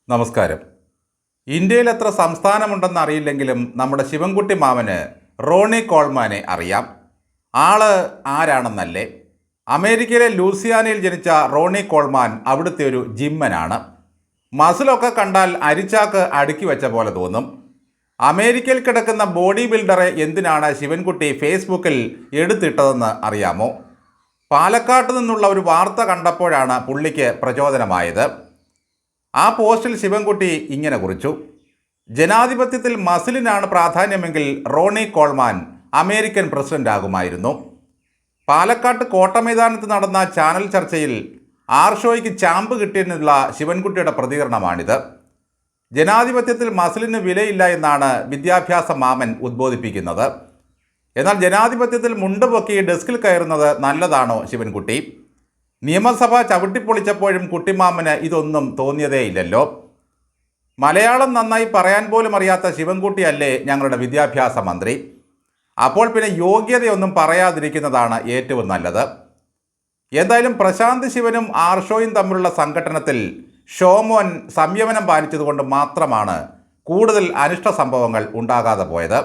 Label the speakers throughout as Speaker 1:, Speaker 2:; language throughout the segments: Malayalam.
Speaker 1: നമസ്കാരം. ഇന്ത്യയിൽ എത്ര സംസ്ഥാനമുണ്ടെന്ന് അറിയില്ലെങ്കിലും നമ്മുടെ ശിവൻകുട്ടി മാമന് റോണി കോൾമാനെ അറിയാം. ആള് ആരാണെന്നല്ലേ? അമേരിക്കയിലെ ലൂസിയാനയിൽ ജനിച്ച റോണി കോൾമാൻ അവിടുത്തെ ഒരു ജിമ്മനാണ്. മസിലൊക്കെ കണ്ടാൽ അരിച്ചാക്ക് അടുക്കി വെച്ച പോലെ തോന്നും. അമേരിക്കയിൽ കിടക്കുന്ന ബോഡി ബിൽഡറെ എന്തിനാണ് ശിവൻകുട്ടി ഫേസ്ബുക്കിൽ എടുത്തിട്ടതെന്ന് അറിയാമോ? പാലക്കാട്ട് നിന്നുള്ള ഒരു വാർത്ത കണ്ടപ്പോഴാണ് പുള്ളിക്ക് പ്രചോദനമായത്. ആ പോസ്റ്റിൽ ശിവൻകുട്ടി ഇങ്ങനെ കുറിച്ചു: ജനാധിപത്യത്തിൽ മസിലിനാണ് പ്രാധാന്യമെങ്കിൽ റോണി കോൾമാൻ അമേരിക്കൻ പ്രസിഡന്റ് ആകുമായിരുന്നു. പാലക്കാട്ട് കോട്ടമൈതാനത്ത് നടന്ന ചാനൽ ചർച്ചയിൽ ആർഷോയ്ക്ക് ചാമ്പ് കിട്ടിയതിനുള്ള ശിവൻകുട്ടിയുടെ പ്രതികരണമാണിത്. ജനാധിപത്യത്തിൽ മസിലിന് വിലയില്ല എന്നാണ് വിദ്യാഭ്യാസ മാമൻ ഉദ്ബോധിപ്പിക്കുന്നത്. എന്നാൽ ജനാധിപത്യത്തിൽ മുണ്ട് പൊക്കി ഡെസ്കിൽ കയറുന്നത് നല്ലതാണോ ശിവൻകുട്ടി? നിയമസഭ ചവിട്ടിപ്പൊളിച്ചപ്പോഴും കുട്ടിമാമന് ഇതൊന്നും തോന്നിയതേയില്ലല്ലോ. മലയാളം നന്നായി പറയാൻ പോലും അറിയാത്ത ശിവൻകുട്ടിയല്ലേ ഞങ്ങളുടെ വിദ്യാഭ്യാസ മന്ത്രി? അപ്പോൾ പിന്നെ യോഗ്യതയൊന്നും പറയാതിരിക്കുന്നതാണ് ഏറ്റവും നല്ലത്. എന്തായാലും പ്രശാന്ത് ശിവനും ആർഷോയും തമ്മിലുള്ള സംഘട്ടനത്തിൽ ഷോമോൻ സംയമനം പാലിച്ചതുകൊണ്ട് മാത്രമാണ് കൂടുതൽ അനിഷ്ട സംഭവങ്ങൾ ഉണ്ടാകാതെ പോയത്.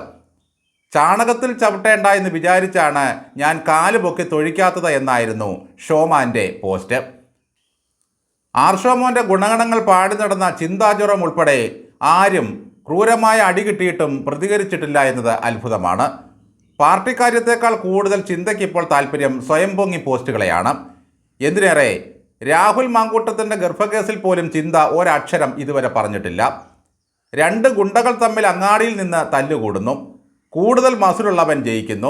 Speaker 1: ചാണകത്തിൽ ചവിട്ടേണ്ട എന്ന് വിചാരിച്ചാണ് ഞാൻ കാല് പൊക്കി തൊഴിക്കാത്തത് എന്നായിരുന്നു ഷോമാൻ്റെ പോസ്റ്റ്. ആർഷോമോൻ്റെ ഗുണഗണങ്ങൾ പാടി നടന്ന ചിന്താജുറം ഉൾപ്പെടെ ആരും ക്രൂരമായ അടി കിട്ടിയിട്ടും പ്രതികരിച്ചിട്ടില്ല എന്നത് അത്ഭുതമാണ്. പാർട്ടി കാര്യത്തേക്കാൾ കൂടുതൽ ചിന്തയ്ക്കിപ്പോൾ താല്പര്യം സ്വയം പൊങ്ങി പോസ്റ്റുകളെയാണ്. എന്തിനേറെ, രാഹുൽ മാങ്കൂട്ടത്തിൻ്റെ ഗർഭക്കേസിൽ പോലും ചിന്ത ഒരക്ഷരം ഇതുവരെ പറഞ്ഞിട്ടില്ല. രണ്ട് ഗുണ്ടകൾ തമ്മിൽ അങ്ങാടിയിൽ നിന്ന് തല്ലുകൂടുന്നു. കൂടുതൽ മസിലുള്ളവൻ ജയിക്കുന്നു.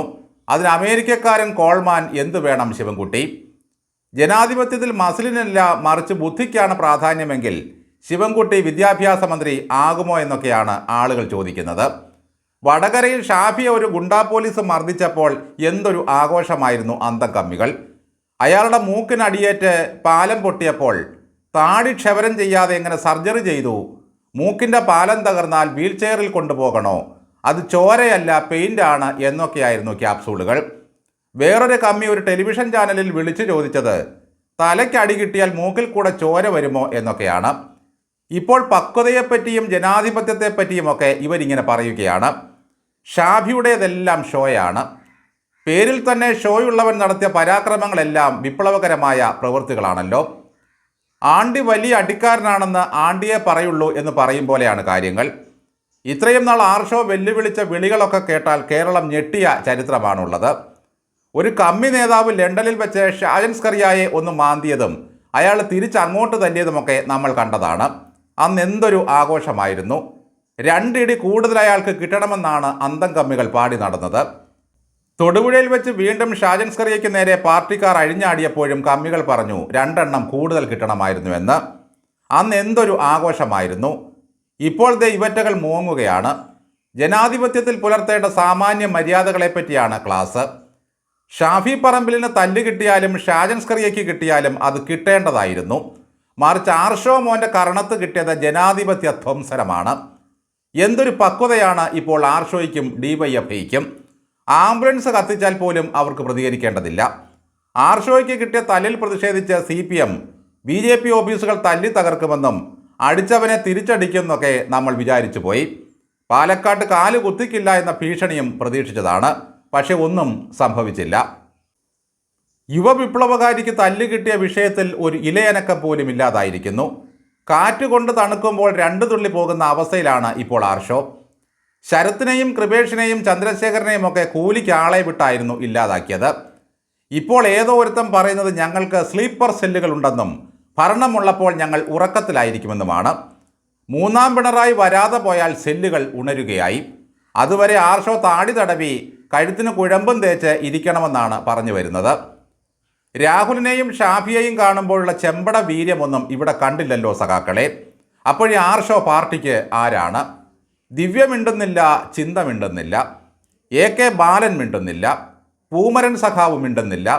Speaker 1: അതിന് അമേരിക്കക്കാരൻ കോൾമാൻ എന്തു വേണം ശിവൻകുട്ടി? ജനാധിപത്യത്തിൽ മസിലിനല്ല മറിച്ച് ബുദ്ധിക്കാണ് പ്രാധാന്യമെങ്കിൽ ശിവൻകുട്ടി വിദ്യാഭ്യാസ മന്ത്രി ആകുമോ എന്നൊക്കെയാണ് ആളുകൾ ചോദിക്കുന്നത്. വടകരയിൽ ഷാഫിയെ ഒരു ഗുണ്ടാ പോലീസ് മർദ്ദിച്ചപ്പോൾ എന്തൊരു ആഘോഷമായിരുന്നു അന്തംകമ്മികൾ. അയാളുടെ മൂക്കിനടിയേറ്റ് പാലം പൊട്ടിയപ്പോൾ താടി ക്ഷവരം ചെയ്യാതെ എങ്ങനെ സർജറി ചെയ്തു? മൂക്കിൻ്റെ പാലം തകർന്നാൽ വീൽ ചെയറിൽ കൊണ്ടുപോകണോ? അത് ചോരയല്ല പെയിൻ്റാണ് എന്നൊക്കെയായിരുന്നു ക്യാപ്സൂളുകൾ. വേറൊരു കമ്മി ഒരു ടെലിവിഷൻ ചാനലിൽ വിളിച്ചു ചോദിച്ചത് തലയ്ക്ക് അടി കിട്ടിയാൽ മൂക്കിൽ കൂടെ ചോര വരുമോ എന്നൊക്കെയാണ്. ഇപ്പോൾ പക്വതയെപ്പറ്റിയും ജനാധിപത്യത്തെപ്പറ്റിയുമൊക്കെ ഇവരിങ്ങനെ പറയുകയാണ്. ഷാഫിയുടേതെല്ലാം ഷോയാണ്. പേരിൽ തന്നെ ഷോയുള്ളവൻ നടത്തിയ പരാക്രമങ്ങളെല്ലാം വിപ്ലവകരമായ പ്രവൃത്തികളാണല്ലോ. ആണ്ടി വലിയ അടിക്കാരനാണെന്ന് ആണ്ടിയെ പറയുള്ളൂ എന്ന് പറയും പോലെയാണ് കാര്യങ്ങൾ. ഇത്രയും നാൾ ആർഷോ വെല്ലുവിളിച്ച വിളികളൊക്കെ കേട്ടാൽ കേരളം ഞെട്ടിയ ചരിത്രമാണുള്ളത്. ഒരു കമ്മി നേതാവ് ലണ്ടനിൽ വെച്ച് ഷാജൻസ്കറിയായെ ഒന്ന് മാന്തിയതും അയാൾ തിരിച്ചങ്ങോട്ട് തല്ലിയതുമൊക്കെ നമ്മൾ കണ്ടതാണ്. അന്ന് എന്തൊരു ആഘോഷമായിരുന്നു. രണ്ടിടി കൂടുതൽ അയാൾക്ക് കിട്ടണമെന്നാണ് അന്തംകമ്മികൾ പാടി നടന്നത്. തൊടുപുഴയിൽ വെച്ച് വീണ്ടും ഷാജൻസ്കറിയയ്ക്ക് നേരെ പാർട്ടിക്കാർ അഴിഞ്ഞാടിയപ്പോഴും കമ്മികൾ പറഞ്ഞു രണ്ടെണ്ണം കൂടുതൽ കിട്ടണമായിരുന്നുവെന്ന്. അന്ന് എന്തൊരു ആഘോഷമായിരുന്നു. ഇപ്പോൾ ദേ ഇവറ്റകൾ മൂങ്ങുകയാണ്. ജനാധിപത്യത്തിൽ പുലർത്തേണ്ട സാമാന്യ മര്യാദകളെപ്പറ്റിയാണ് ക്ലാസ്. ഷാഫി പറമ്പിലിന് തല്ല് കിട്ടിയാലും ഷാജൻസ്കറിയയ്ക്ക് കിട്ടിയാലും അത് കിട്ടേണ്ടതായിരുന്നു. മറിച്ച് ആർഷോ മോൻ്റെ കർണത്ത് കിട്ടിയത് ജനാധിപത്യ ധ്വംസനമാണ്. എന്തൊരു പക്വതയാണ് ഇപ്പോൾ ആർഷോയ്ക്കും DYFIക്കും. ആംബുലൻസ് കത്തിച്ചാൽ പോലും അവർക്ക് പ്രതികരിക്കേണ്ടതില്ല. ആർഷോയ്ക്ക് കിട്ടിയ തല്ലിൽ പ്രതിഷേധിച്ച് CPM BJP ഓഫീസുകൾ തല്ലി തകർക്കുമെന്നും അടിച്ചവനെ തിരിച്ചടിക്കുമെന്നൊക്കെ നമ്മൾ വിചാരിച്ചു പോയി. പാലക്കാട്ട് കാല് കുത്തിക്കില്ല എന്ന ഭീഷണിയും പ്രതീക്ഷിച്ചതാണ്. പക്ഷെ ഒന്നും സംഭവിച്ചില്ല. യുവവിപ്ലവകാരിക്ക് തല്ല് കിട്ടിയ വിഷയത്തിൽ ഒരു ഇലയനക്കം പോലും ഇല്ലാതായിരിക്കുന്നു. കാറ്റുകൊണ്ട് തണുക്കുമ്പോൾ രണ്ടു തുള്ളി പോകുന്ന അവസ്ഥയിലാണ് ഇപ്പോൾ ആർഷോ. ശരത്തിനെയും കൃപേഷിനെയും ചന്ദ്രശേഖരനെയും ഒക്കെ കൂലിക്ക് ആളെ വിട്ടായിരുന്നു ഇല്ലാതാക്കിയത്. ഇപ്പോൾ ഏതോ ഒരുത്തം പറയുന്നത് ഞങ്ങൾക്ക് സ്ലീപ്പർ സെല്ലുകൾ ഉണ്ടെന്നും ഭരണമുള്ളപ്പോൾ ഞങ്ങൾ ഉറക്കത്തിലായിരിക്കുമെന്നുമാണ്. മൂന്നാം പിണറായി വരാതെ പോയാൽ സെല്ലുകൾ ഉണരുകയായി. അതുവരെ ആർഷോ താടി തടവി കഴുത്തിന് കുഴമ്പും തേച്ച് ഇരിക്കണമെന്നാണ് പറഞ്ഞു വരുന്നത്. രാഹുലിനെയും ഷാഫിയെയും കാണുമ്പോഴുള്ള ചെമ്പട വീര്യമൊന്നും ഇവിടെ കണ്ടില്ലല്ലോ സഖാക്കളെ. അപ്പോഴേ ആർഷോ പാർട്ടിക്ക് ആരാണ്? ദിവ്യ മിണ്ടുന്നില്ല, ചിന്ത മിണ്ടുന്നില്ല, AK ബാലൻ മിണ്ടുന്നില്ല, പൂമരൻ സഖാവ് മിണ്ടുന്നില്ല.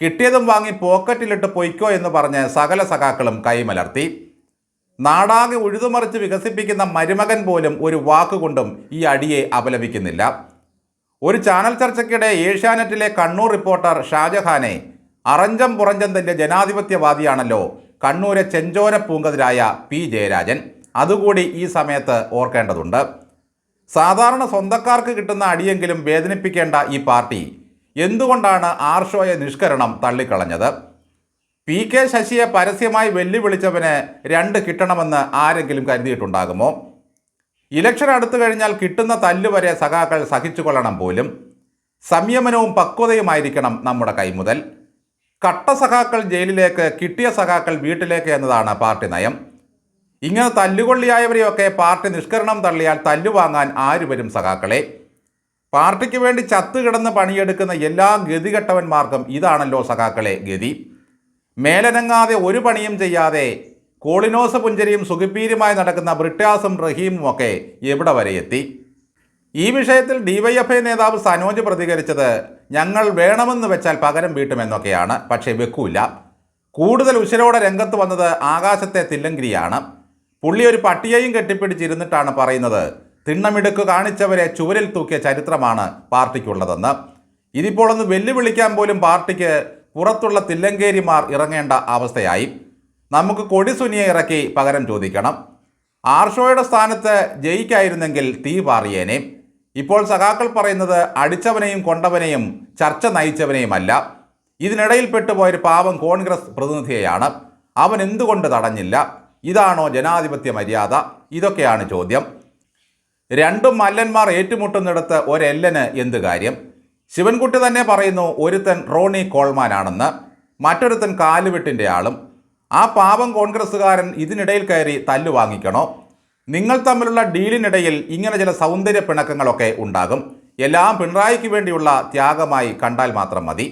Speaker 1: കിട്ടിയതും വാങ്ങി പോക്കറ്റിലിട്ട് പൊയ്ക്കോ എന്ന് പറഞ്ഞ് സകല സഖാക്കളും കൈമലർത്തി. നാടാകെ ഉഴുതുമറിച്ച് വികസിപ്പിക്കുന്ന മരുമകൻ പോലും ഒരു വാക്കുകൊണ്ടും ഈ അടിയെ അപലപിക്കുന്നില്ല. ഒരു ചാനൽ ചർച്ചയ്ക്കിടെ ഏഷ്യാനെറ്റിലെ കണ്ണൂർ റിപ്പോർട്ടർ ഷാജഹാനെ അറഞ്ചം പുറഞ്ചം തന്റെ ജനാധിപത്യവാദിയാണല്ലോ കണ്ണൂരെ ചെഞ്ചോര പൂങ്കതിരായ P. ജയരാജൻ. അതുകൂടി ഈ സമയത്ത് ഓർക്കേണ്ടതുണ്ട്. സാധാരണ സ്വന്തക്കാർക്ക് കിട്ടുന്ന അടിയെങ്കിലും വേദനിപ്പിക്കേണ്ട ഈ പാർട്ടി എന്തുകൊണ്ടാണ് ആർഷോയെ നിഷ്കരണം തള്ളിക്കളഞ്ഞത്? പി കെ ശശിയെ പരസ്യമായി വെല്ലുവിളിച്ചവന് 2 കിട്ടണമെന്ന് ആരെങ്കിലും കരുതിയിട്ടുണ്ടാകുമോ? ഇലക്ഷൻ അടുത്തു കഴിഞ്ഞാൽ കിട്ടുന്ന തല്ലുവരെ സഖാക്കൾ സഹിച്ചുകൊള്ളണം പോലും. സംയമനവും പക്വതയുമായിരിക്കണം നമ്മുടെ കൈമുതൽ. കട്ട സഖാക്കൾ ജയിലിലേക്ക്, കിട്ടിയ സഖാക്കൾ വീട്ടിലേക്ക് എന്നതാണ് പാർട്ടി നയം. ഇങ്ങനെ തല്ലുകൊള്ളിയായവരെയൊക്കെ പാർട്ടി നിഷ്കരണം തള്ളിയാൽ തല്ലുവാങ്ങാൻ ആര് വരും സഖാക്കളെ? പാർട്ടിക്ക് വേണ്ടി ചത്തുകിടന്ന് പണിയെടുക്കുന്ന എല്ലാ ഗതികെട്ടവന്മാർക്കും ഇതാണല്ലോ സഖാക്കളെ ഗതി. മേലനങ്ങാതെ ഒരു പണിയും ചെയ്യാതെ കോളിനോസ് പുഞ്ചരിയും സുഖിപ്പീരുമായി നടക്കുന്ന ബ്രിട്ടാസും റഹീമും ഒക്കെ എവിടെ വരെ എത്തി? ഈ വിഷയത്തിൽ ഡിവൈഎഫ്ഐ നേതാവ് സനോജ് പ്രതികരിച്ചത് ഞങ്ങൾ വേണമെന്ന് വെച്ചാൽ പകരം വീട്ടുമെന്നൊക്കെയാണ്. പക്ഷേ വെക്കൂല. കൂടുതൽ ഉശിരോടെ രംഗത്ത് വന്നത് ആകാശത്തെ തില്ലങ്കിരിയാണ്. പുള്ളി ഒരു പട്ടിയെയും കെട്ടിപ്പിടിച്ചിരുന്നിട്ടാണ് പറയുന്നത് തിണ്ണമിടുക്ക് കാണിച്ചവരെ ചുവരിൽ തൂക്കിയ ചരിത്രമാണ് പാർട്ടിക്കുള്ളതെന്ന്. ഇതിപ്പോൾ ഒന്ന് വെല്ലുവിളിക്കാൻ പോലും പാർട്ടിക്ക് പുറത്തുള്ള തില്ലങ്കേരിമാർ ഇറങ്ങേണ്ട അവസ്ഥയായി. നമുക്ക് കൊടിസുനിയെ ഇറക്കി പകരം ചോദിക്കണം. ആർഷോയുടെ സ്ഥാനത്ത് ജയിക്കായിരുന്നെങ്കിൽ തീ പാറിയേനെ. ഇപ്പോൾ സഖാക്കൾ പറയുന്നത് അടിച്ചവനെയും കൊണ്ടവനെയും ചർച്ച നയിച്ചവനെയുമല്ല, ഇതിനിടയിൽ പെട്ടുപോയൊരു പാവം കോൺഗ്രസ് പ്രതിനിധിയെയാണ്. അവൻ എന്തുകൊണ്ട് തടഞ്ഞില്ല? ഇതാണോ ജനാധിപത്യ മര്യാദ? ഇതൊക്കെയാണ് ചോദ്യം. 2 മല്ലന്മാർ ഏറ്റുമുട്ടുന്നിടത്ത് ഒരെല്ലന് എന്ത് കാര്യം? ശിവൻകുട്ടി തന്നെ പറയുന്നു ഒരുത്തൻ റോണി കോൾമാനാണെന്ന്, മറ്റൊരുത്തൻ കാലുവെട്ടിൻ്റെ ആളും. ആ പാവം കോൺഗ്രസ്സുകാരൻ ഇതിനിടയിൽ കയറി തല്ലു വാങ്ങിക്കണോ? നിങ്ങൾ തമ്മിലുള്ള ഡീലിനിടയിൽ ഇങ്ങനെ ചില സൗന്ദര്യ പിണക്കങ്ങളൊക്കെ ഉണ്ടാകും. എല്ലാം പിണറായിക്ക് വേണ്ടിയുള്ള ത്യാഗമായി കണ്ടാൽ മാത്രം മതി.